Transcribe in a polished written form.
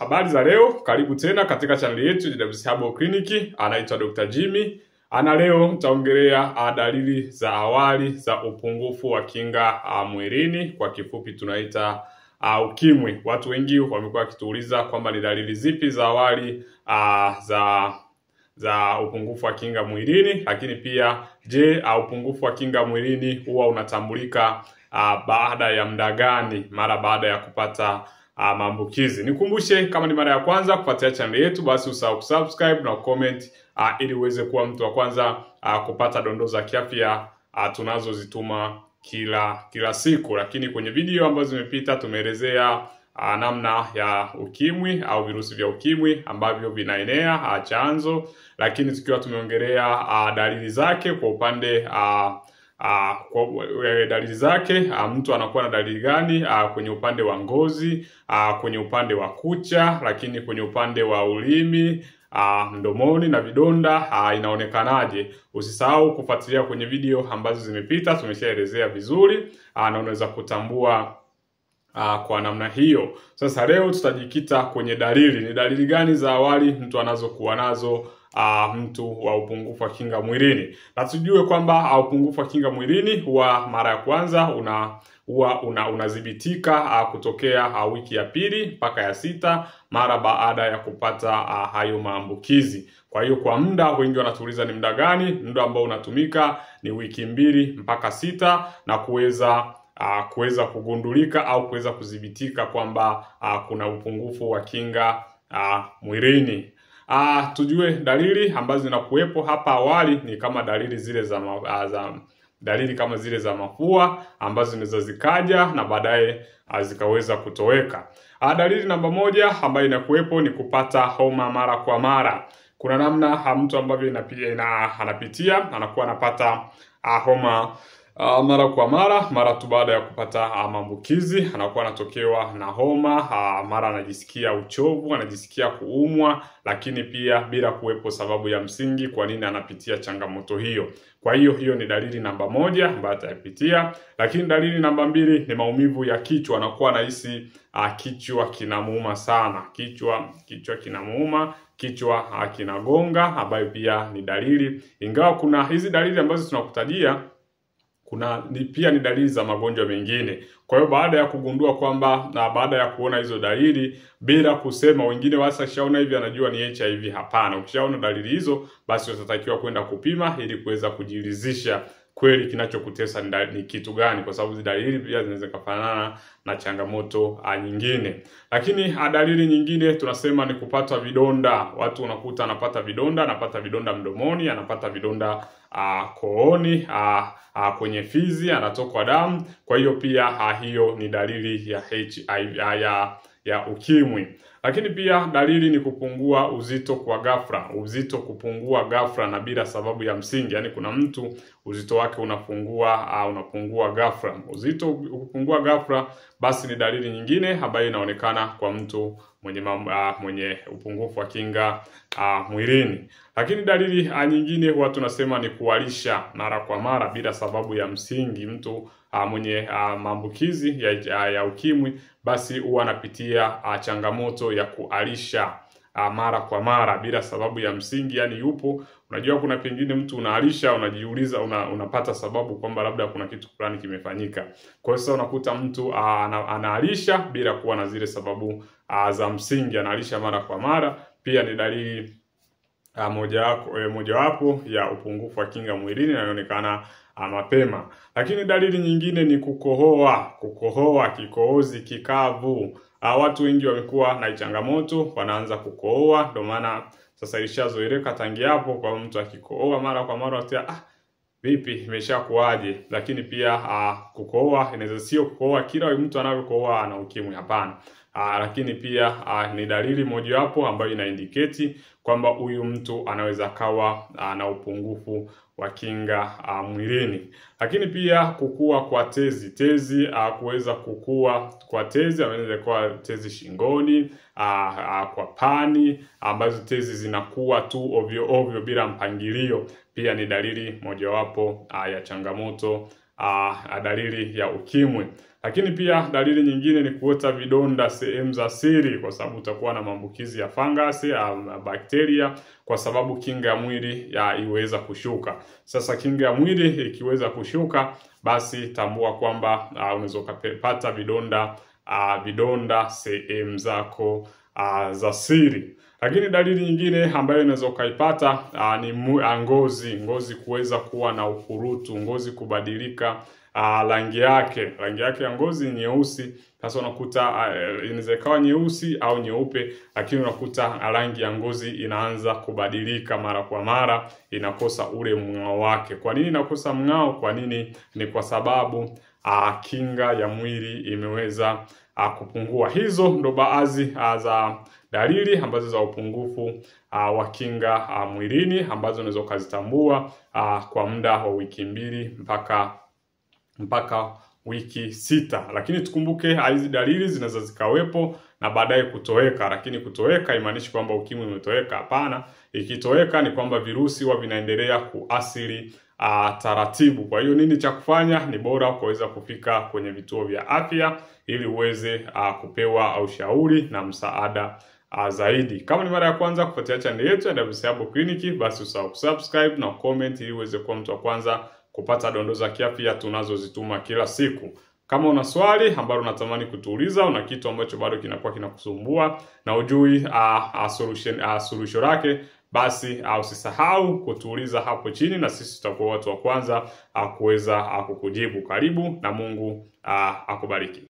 Habari za leo, karibu tena katika channel yetu JWC Herbal Clinic. Anaitwa Dr. Jimmy. Leo nitaongelea dalili za awali za upungufu wa kinga mwilini, kwa kifupi tunaita ukimwi. Watu wengi wamekuwa wakituuliza kwamba ni dalili zipi za awali za upungufu wa kinga mwilini, lakini pia je, upungufu wa kinga mwilini huwa unatambulika baada ya muda gani mara baada ya kupata maambukizi. Nikumbushe, kama ni mara ya kwanza kufuatia channel yetu, basi usahau kusubscribe na comment ili uweze kuwa mtu wa kwanza kupata dondoo za kiafya tunazozituma kila siku. Lakini kwenye video ambazo zimepita tumeelezea namna ya ukimwi au virusi vya ukimwi ambavyo vinaenea, chanzo, lakini tukiwa tumeongelea dalili zake kwa upande dalili zake, mtu anakuwa na dalili gani kwenye upande wa ngozi, kwenye upande wa kucha, lakini kwenye upande wa ulimi, mdomoni na vidonda inaonekanaje. Usisahau kufuatilia kwenye video ambazo zimepita, tumeshaelezea vizuri na unaweza kutambua kwa namna hiyo. Sasa leo tutajikita kwenye dalili. Ni dalili gani za awali mtu anazokuwa nazo mtu wa upungufu wa kinga mwilini? Na tujue kwamba upungufu wa kinga mwilini huwa mara ya kwanza unadhibitika kutokea wiki ya pili mpaka ya sita mara baada ya kupata hayo maambukizi. Kwa hiyo kwa muda, wengi wanatuuliza ni muda gani? Muda ambao unatumika ni wiki 2 mpaka 6 na kuweza kugundulika au kuweza kudhibitika kwamba kuna upungufu wa kinga mwilini. Tujue dalili ambazo zinakuwepo hapa awali ni kama dalili zile kama zile za mafua ambazo zinaweza zikaja na baadaye zikaweza kutoweka. Dalili namba moja ambayo inakuwepo ni kupata homa mara kwa mara. Kuna namna mtu ambavyo anapitia, anakuwa anapata homa mara kwa mara tu baada ya kupata maambukizi, anakuwa anatokewa na homa, mara anajisikia uchovu, anajisikia kuumwa, lakini pia bila kuwepo sababu ya msingi kwa nini anapitia changamoto hiyo. Kwa hiyo ni dalili namba moja ambayo atapitia. Lakini dalili namba 2 ni maumivu ya kichwa. Anakuwa anahisi kichwa kinamuuma sana, kichwa kinamuuma, kichwa kinagonga, ambayo pia ni dalili. Ingawa kuna hizi dalili ambazo tunakutajia, pia ni dalili za magonjwa mengine. Kwa hiyo baada ya kugundua kwamba baada ya kuona hizo dalili, bila kusema, wengine washaona hivi anajua ni HIV. Hapana, ukishaona dalili hizo, basi utatakiwa kwenda kupima ili kuweza kujiridhisha kweli kinachokutesa ni kitu gani, kwa sababu dalili pia zinaweza kufanana na changamoto nyingine. Lakini dalili nyingine tunasema ni kupata vidonda. Watu unakuta anapata vidonda mdomoni, anapata vidonda kooni, kwenye fizi, anatokwa damu. Kwa hiyo pia hiyo ni dalili ya HIV ya ukimwi. Lakini pia dalili ni kupungua uzito kwa ghafla. Uzito kupungua ghafla na bila sababu ya msingi. Yaani kuna mtu uzito wake unapungua ghafla. Uzito kupungua ghafla, basi ni dalili nyingine ambayo inaonekana kwa mtu mwenye upungufu wa kinga mwilini. Lakini dalili nyingine huwa tunasema ni kuharisha mara kwa mara bila sababu ya msingi. Mtu mwenye maambukizi ya ukimwi, basi huwa anapitia changamoto ya kuharisha mara kwa mara bila sababu ya msingi. Yani unajua kuna pengine mtu unaharisha, unajiuliza, unapata sababu kwamba labda kuna kitu fulani kimefanyika. Kwa hiyo sasa unakuta mtu anaharisha bila kuwa na zile sababu za msingi, anaharisha mara kwa mara. Pia ni dalili mojawapo ya upungufu wa kinga mwilini na inaonekana mapema. Lakini dalili nyingine ni kukohoa, kikohozi kikavu. Watu wengi wamekuwa na changamoto, wanaanza kukohoa. Ndio maana sasa ilishazoeleka tangia hapo, kwa mtu akikohoa mara kwa mara atia vipi, imeshakuaje? Lakini pia kukohoa inaweza sio kukohoa kila mtu anavyokohoa ana ukimwi, hapana. Lakini pia ni dalili mojawapo ambayo inaindicate kwamba huyu mtu anaweza kawa na upungufu wa kinga mwilini. Lakini pia kukua kwa tezi, kuweza kukua kwa tezi, anaweza kuwa tezi shingoni, kwa pani, ambazo tezi zinakuwa tu ovyo bila mpangilio, pia ni dalili mojawapo ya changamoto dalili ya ukimwi. Lakini pia dalili nyingine ni kuota vidonda sehemu za siri, kwa sababu utakuwa na maambukizi ya fangasi au bakteria, kwa sababu kinga ya mwili iweza kushuka. Sasa kinga ya mwili ikiweza kushuka, basi tambua kwamba unaweza kupata vidonda sehemu zako za siri. Lakini dalili nyingine ambayo unaweza ukaipata ni ngozi kuweza kuwa na ukurutu, ngozi kubadilika rangi yake ya ngozi nyeusi. Sasa unakuta inaweza ikawa nyeusi au nyeupe, lakini unakuta rangi ya ngozi inaanza kubadilika mara kwa mara, inakosa ule mng'ao wake. Kwa nini inakosa mng'ao? Kwa nini? Ni kwa sababu kinga ya mwili imeweza kupungua. Hizo ndo baadhi za dalili ambazo za upungufu wa kinga mwilini, ambazo unaweza ukazitambua kwa muda wa wiki 2 mpaka wiki 6. Lakini tukumbuke hizi dalili zinaweza zikawepo na baadaye kutoweka. Lakini kutoweka imaanishi kwamba ukimwi umetoweka, hapana. Ikitoweka ni kwamba virusi huwa vinaendelea kuathiri taratibu. Kwa hiyo nini cha kufanya? Ni bora ukaweza kufika kwenye vituo vya afya ili uweze kupewa ushauri na msaada zaidi. Kama ni mara ya kwanza kufuatilia channel yetu ya WC Herbal Clinic, basi usahau kusubscribe na comment ili uweze kuwa mtu wa kwanza kupata dondoo za kiafya tunazozituma kila siku. Kama una swali ambalo unatamani kutuuliza, una kitu ambacho bado kinakuwa kinakusumbua na ujui solution lake, basi usisahau kutuuliza hapo chini na sisi tutakuwa watu wa kwanza kuweza kukujibu. Karibu na Mungu akubariki.